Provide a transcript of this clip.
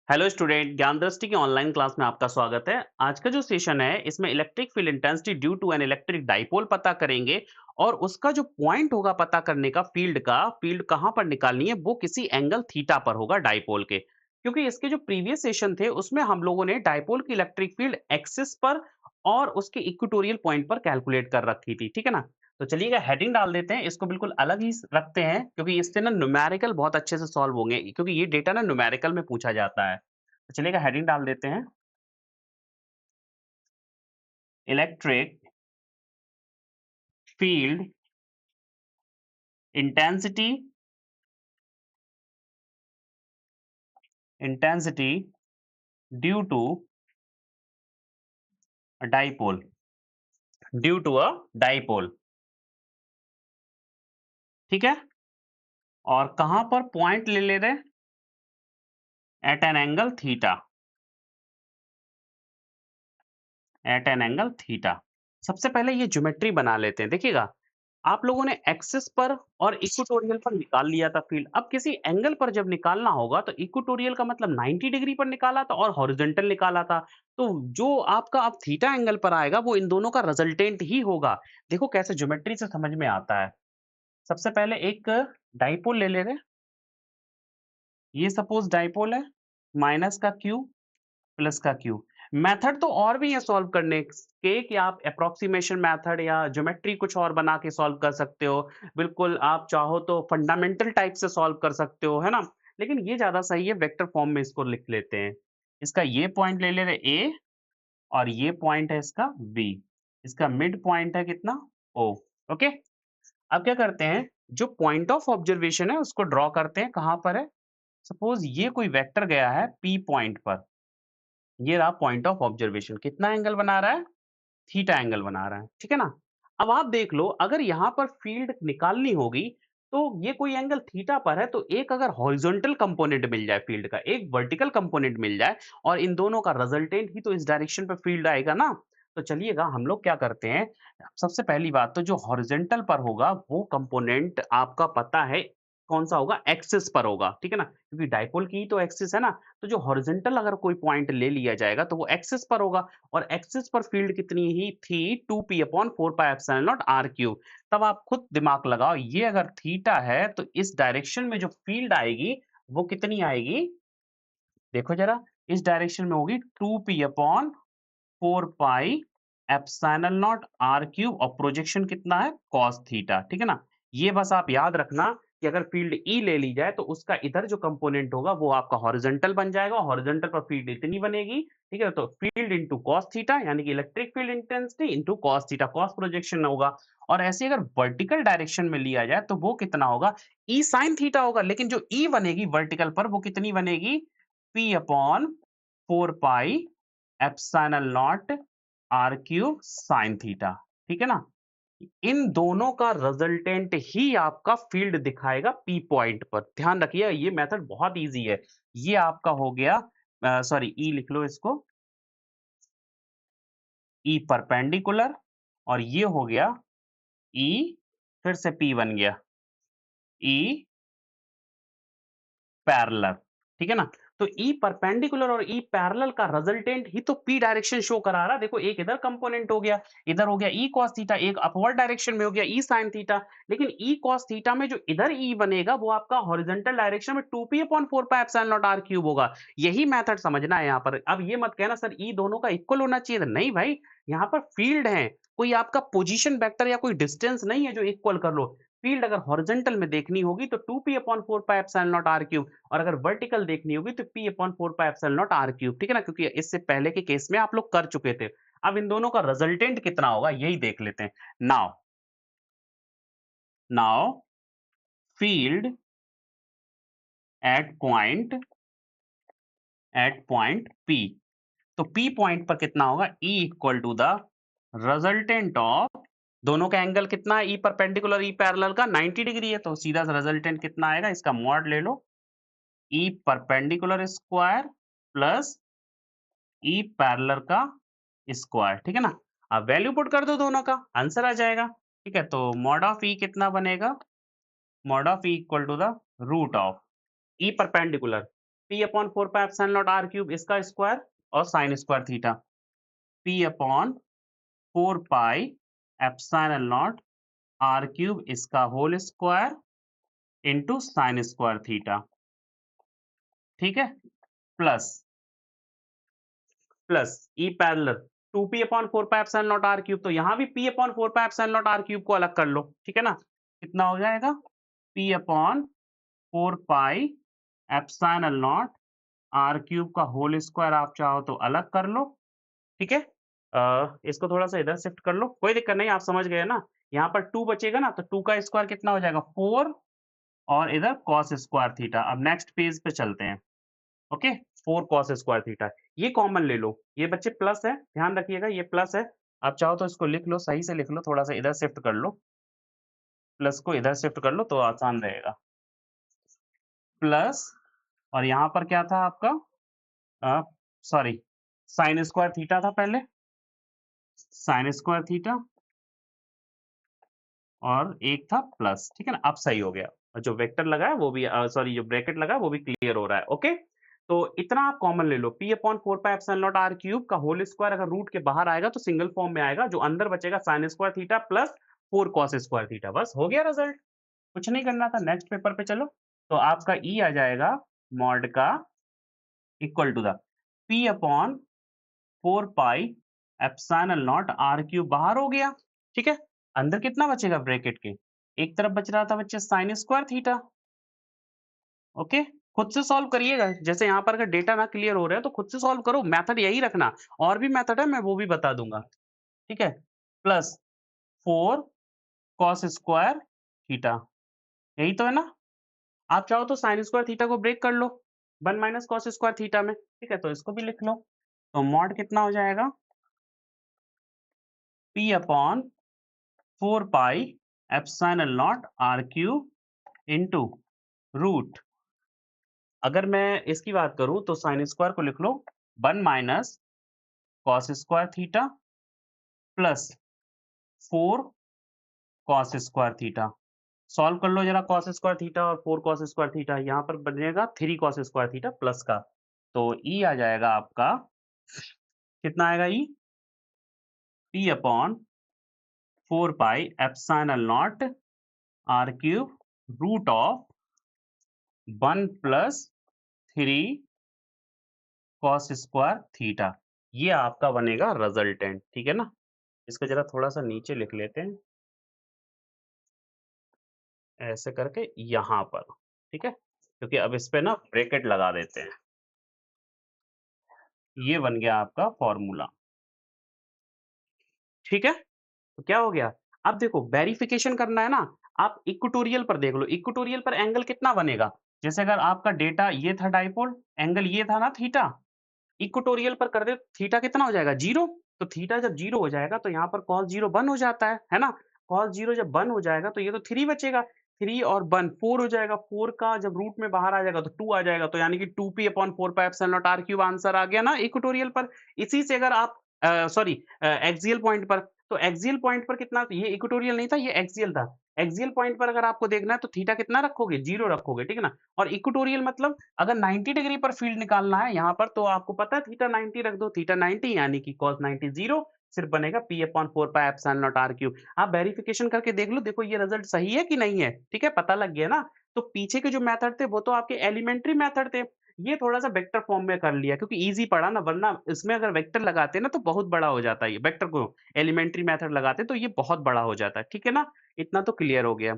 Hello student, ज्ञान दृष्टि की ऑनलाइन क्लास में आपका स्वागत है। आज का जो सेशन है इसमें electric field intensity due to an electric dipole पता करेंगे और उसका जो पॉइंट होगा पता करने का फील्ड कहाँ पर निकालनी है वो किसी एंगल थीटा पर होगा डाइपोल के। क्योंकि इसके जो प्रीवियस सेशन थे उसमें हम लोगों ने डाइपोल की इलेक्ट्रिक फील्ड एक्सिस पर और उसके इक्वेटोरियल पॉइंट पर कैलकुलेट कर रखी थी, ठीक है ना। तो चलिएगा हेडिंग डाल देते हैं, इसको बिल्कुल अलग ही रखते हैं क्योंकि इससे ना न्यूमेरिकल बहुत अच्छे से सॉल्व होंगे क्योंकि ये डेटा ना न्यूमेरिकल में पूछा जाता है। तो चलिएगा हेडिंग डाल देते हैं, electric field intensity intensity due to dipole due to a dipole. ठीक है, और कहां पर पॉइंट ले रहे हैं? At an angle theta, at an angle theta. सबसे पहले ये ज्योमेट्री बना लेते हैं। देखिएगा, आप लोगों ने एक्सिस पर और इक्वेटोरियल पर निकाल लिया था फील्ड। अब किसी एंगल पर जब निकालना होगा तो इक्वेटोरियल का मतलब 90 डिग्री पर निकाला था और हॉरिजॉन्टल निकाला था। तो जो आपका अब थीटा एंगल पर आएगा वो इन दोनों का रिजल्टेंट ही होगा। देखो कैसे ज्योमेट्री से समझ में आता है। सबसे पहले एक डाइपोल ले रहे हैं। ये सपोज डाइपोल है, माइनस का क्यू प्लस का क्यू। मेथड तो और भी है सॉल्व करने के कि आप एप्रोक्सीमेशन मेथड या ज्योमेट्री कुछ और बना के सॉल्व कर सकते हो। बिल्कुल आप चाहो तो फंडामेंटल टाइप से सॉल्व कर सकते हो, है ना? लेकिन ये ज़्यादा सही है, वेक्टर फॉर्म में इसको लिख लेते हैं। इसका ये पॉइंट ले ले रहे ए और ये पॉइंट है इसका बी। इसका मिड पॉइंट है कितना? ओ। ओके? अब क्या करते हैं, जो पॉइंट ऑफ ऑब्जर्वेशन है उसको ड्रॉ करते हैं। कहाँ पर है? सपोज ये कोई वेक्टर गया है पी पॉइंट पर। ये रहा पॉइंट ऑफ ऑब्जर्वेशन, कितना एंगल बना रहा है? थीटा एंगल बना रहा है, ठीक है ना? अब आप देख लो, अगर यहाँ पर फील्ड निकालनी होगी तो ये कोई एंगल थीटा पर है, तो एक अगर हॉरिजॉन्टल कंपोनेंट मिल जाए फील्ड का, एक वर्टिकल कंपोनेंट मिल जाए और इन दोनों का रिजल्टेंट ही तो इस डायरेक्शन पे फील्ड आएगा ना। तो चलिएगा हम लोग क्या करते हैं, सबसे पहली बात तो जो हॉरिजॉन्टल पर होगा वो कंपोनेंट आपका पता है कौन सा होगा, एक्सिस पर होगा, ठीक है ना? क्योंकि डाइपोल की ही तो एक्सिस है ना। तो जो हॉरिजॉन्टल अगर कोई पॉइंट ले लिया जाएगा तो वो एक्सिस पर होगा और एक्सिस पर फील्ड कितनी ही थी, 2p upon 4 pi epsilon nought r cube. तब आप खुद दिमाग लगाओ, ये अगर थीटा है तो इस डायरेक्शन में जो फील्ड आएगी वो कितनी आएगी? देखो जरा, इस डायरेक्शन में होगी 2p upon 4 pi epsilon nought r cube और प्रोजेक्शन कितना है? कॉस थीटा, ठीक है ना? ये बस आप याद रखना कि अगर फील्ड ई ले ली जाए तो उसका इधर जो कंपोनेंट होगा वो आपका हॉरिजॉन्टल बन जाएगा। हॉरिजॉन्टल पर फील्ड इतनी बनेगी, ठीक है? तो फील्ड इनटू कॉस थीटा यानी कि electric field intensity into cos theta, cos projection होगा। और ऐसे अगर वर्टिकल डायरेक्शन में लिया जाए तो वो कितना होगा? ई sin थीटा होगा, लेकिन जो ई बनेगी वर्टिकल पर वो कितनी बनेगी? P upon 4 pi epsilon nought r cube sine theta, ठीक है ना? इन दोनों का रिजल्टेंट ही आपका फील्ड दिखाएगा पी पॉइंट पर। ध्यान रखिए ये मेथड बहुत इजी है। ये आपका हो गया, सॉरी ई लिख लो इसको, ई परपेंडिकुलर, और ये हो गया ई, फिर से पी बन गया, ई पैरेलल, ठीक है ना? तो ई परपेंडिकुलर और ई पैरेलल का रिजल्टेंट ही तो पी डायरेक्शन शो करा रहा है। देखो एक इधर कंपोनेंट हो गया, इधर हो गया ई कॉस थीटा, एक अपवर्ड डायरेक्शन में हो गया ई साइन थीटा। लेकिन ई कॉस थीटा में जो इधर ई बनेगा वो आपका हॉरिजॉन्टल डायरेक्शन में 2p upon 4 pi epsilon nought r cube होगा। यही मेथड समझना है यहाँ पर। अब ये मत कहना सर ई दोनों का इक्वल होना चाहिए था। नहीं भाई, यहाँ पर फील्ड है, कोई आपका पोजीशन वेक्टर या कोई डिस्टेंस नहीं है जो इक्वल कर लो। फील्ड अगर हॉरिजॉन्टल में देखनी होगी तो 2p upon 4 pi epsilon nought r cube, और अगर वर्टिकल देखनी होगी तो p upon 4 pi epsilon nought r cube, ठीक है ना? क्योंकि इससे पहले के केस में आप लोग कर चुके थे। अब इन दोनों का रिजल्टेंट कितना होगा यही देख लेते हैं। Now now field at point P, तो P पॉइंट पर कितना होगा? E equal to the resultant of, दोनों का एंगल कितना है? E परपेंडिकुलर E पैरेलल का 90 डिग्री है, तो सीधा सा रिजल्टेंट कितना आएगा? इसका मॉड ले लो, E perpendicular square plus E parallel का स्क्वायर, ठीक है ना? अब वैल्यू पुट कर दो दोनों का, आंसर आ जाएगा। ठीक है, तो मॉड ऑफ ई कितना बनेगा? Mod of E equal to the root of E perpendicular, P upon 4 pi epsilon not r cube इसका स्क्वायर और sine square theta. P upon 4 pi epsilon not r cube इसका whole square into sine square theta. ठीक है? Plus plus E parallel 2p upon 4 pi epsilon not r cube, तो यहाँ भी p upon 4 pi epsilon not r cube को अलग कर लो। ठीक है ना? कितना हो जाएगा? p upon 4 pi epsilon not r cube का होल स्क्वायर आप चाहो तो अलग कर लो। ठीक है? इसको थोड़ा-सा इधर शिफ्ट कर लो, कोई दिक्कत नहीं, आप समझ गए ना? यहाँ पर 2 बचेगा ना, तो 2 का स्क्वायर कितना हो जाएगा? 4 और इधर कॉस स्क्वायर थीटा। अब नेक्स्ट पेज पे चलते हैं। ओके, 4 कॉस स्क्वायर थीटा, ये कॉमन ले लो। ये बच्चे प्लस है, ध्यान रखिएगा ये प्लस है। आप चाहो तो इसको लिख लो, सही से लिख लो, थोड़ा-सा इधर शिफ्ट कर लो। प्लस को इधर शिफ्ट कर लो तो आसान रहेगा। प्लस और यहाँ पर क्या था आपका? अ, सॉरी, साइन स्क्वायर थीटा था पहले, साइन स्क्वायर थीटा और एक था प्लस, ठीक है ना? अब सही हो गया। और जो वेक्टर लगा है वो भी सॉरी जो ब्रैकेट लगा है वो भी क्लियर हो रहा है, ओके? तो इतना आप कॉमन ले लो, p upon 4 pi epsilon not r cube का होल स्क्वायर अगर रूट के बाहर आएगा तो सिंगल फॉर्म में आएगा, जो अंदर बचेगा sign square theta plus 4 cos square theta, बस हो गया रिजल्ट। कुछ नहीं करना था, नेक्स्ट पेपर पे चलो। तो आपका ई आ जाएगा मॉड का equal to the p upon 4 pi epsilon not r cube बाहर हो गया, ठीक है? अंदर कितना बचेगा ब्रैकेट के? एक तरफ बच रहा था बच्चे साइन स्क्वायर थीटा, ओके? खुद से सॉल्व करिएगा, जैसे यहाँ पर अगर डेटा ना क्लियर हो रहा है तो खुद से सॉल्व करो, मेथड यही रखना। और भी मेथड है, मैं वो भी बता दूँगा, ठीक है? प्लस 4 कॉस स्क्वायर थीटा, यही तो है ना? आप चाहो तो साइन स्क्वायर थीटा को ब्रेक कर लो, 1 माइनस कॉस स्क्वायर थीटा में, ठीक है? तो इसको भी लिख लो। तो मॉड कितना हो जाएगा? p upon 4 pi epsilon not r cube into root, अगर मैं इसकी बात करूँ तो साइन स्क्वायर को लिख लो 1 minus cos square theta plus 4 cos square theta. Solve कर लो जरा कॉस स्क्वायर थीटा और 4 कॉस स्क्वायर थीटा, यहाँ पर बनेगा 3 कॉस स्क्वायर थीटा प्लस का। तो ई आ जाएगा आपका, कितना आएगा E? p upon 4 pi epsilon not r cube root of 1 plus 3 cos square theta. ये आपका बनेगा रिजल्टेंट, ठीक है ना? इसको जरा थोड़ा-सा नीचे लिख लेते हैं, ऐसे करके यहाँ पर, ठीक है? क्योंकि अब इस पे ना ब्रैकेट लगा देते हैं। ये बन गया आपका फ़ॉर्मूला, ठीक है? तो क्या हो गया? अब देखो वेरिफिकेशन करना है ना, आप इक्वेटोरियल पर देख लो, इक्वेटोरियल पर एंगल कितना बनेगा? जैसे अगर आपका डेटा ये था डाइपोल, एंगल ये था ना थीटा, इक्वेटोरियल पर कर दे तो थीटा कितना हो जाएगा? 0। तो थीटा जब 0 हो जाएगा तो यहाँ पर कॉस 0 1 हो जाता है ना? कॉस 0 जब 1 हो जाएगा तो ये तो 3 बचेगा, 3 और 1 4 हो जाएगा, 4 का जब रूट में बाहर आ जाएगा तो 2 आ जाएगा, तो यानी कि 2p upon 4 pi epsilon not r cube answer आ गया ना इक्वेटोरियल पर। इसी से अगर आप सॉरी एक्सियल पॉइंट पर, तो एक्सियल पॉइंट पर कितना, ये इक्वेटोरियल नहीं था, ये एक्सियल था। एक्सियल पॉइंट पर अगर आपको देखना है तो थीटा कितना रखोगे? 0 रखोगे, ठीक है ना? और इक्वेटोरियल मतलब अगर 90 डिग्री पर फील्ड निकालना है यहाँ पर, तो आपको पता है थीटा 90 रख दो, थीटा 90 यानी कि कॉस 90 0, सिर्फ बनेगा p upon 4 pi epsilon not r cube. आप वेरिफिकेशन करके देख लो, देखो ये रिजल्ट सही है कि नहीं है, ठीक है? पता लग गया ना? तो पीछे के जो मेथड थे वो तो आपके एलिमेंट्री मेथड थे, ये थोड़ा-सा वेक्टर फॉर्म में कर लिया क्योंकि ईज़ी पड़ा ना, वरना इसमें अगर वेक्टर लगाते ना तो बहुत बड़ा हो जाता है ये, वेक्टर को एलिमेंट्री मेथड लगाते तो ये बहुत बड़ा हो जाता है, ठीक है ना? इतना तो क्लियर हो गया।